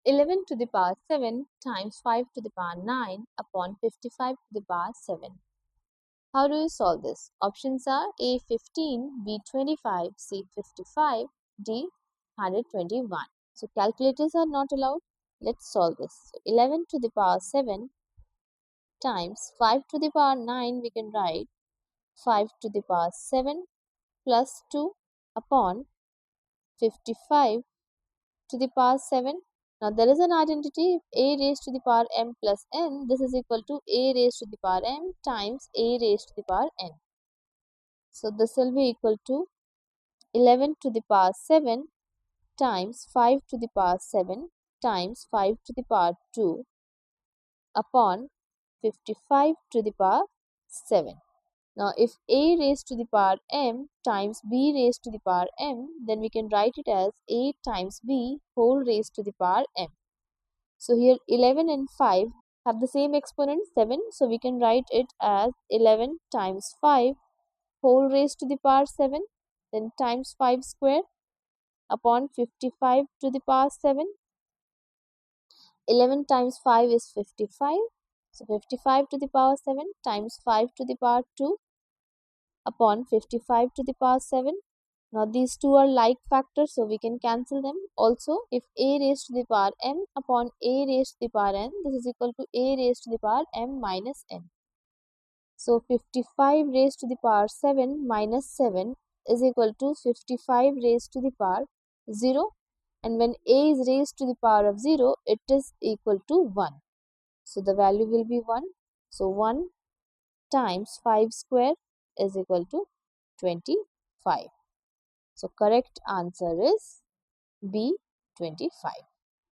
11 to the power 7 times 5 to the power 9 upon 55 to the power 7. How do you solve this? Options are A 15, B 25, C 55, D 121. So calculators are not allowed. Let's solve this. So 11 to the power 7 times 5 to the power 9, we can write 5 to the power 7 plus 2 upon 55 to the power 7. Now there is an identity. If a raised to the power m plus n, this is equal to a raised to the power m times a raised to the power n. So this will be equal to 11 to the power 7 times 5 to the power 7 times 5 to the power 2 upon 55 to the power 7. Now if a raised to the power m times b raised to the power m, then we can write it as a times b whole raised to the power m. So here 11 and 5 have the same exponent 7, so we can write it as 11 times 5 whole raised to the power 7, then times 5 square upon 55 to the power 7. 11 times 5 is 55, so 55 to the power 7 times 5 to the power 2 upon 55 to the power 7. Now these two are like factors, so we can cancel them. Also, if a raised to the power m upon a raised to the power n, this is equal to a raised to the power m minus n. So 55 raised to the power 7 minus 7 is equal to 55 raised to the power 0, and when a is raised to the power of 0, it is equal to 1. So the value will be 1. So 1 times 5 square is equal to 25. So correct answer is B 25.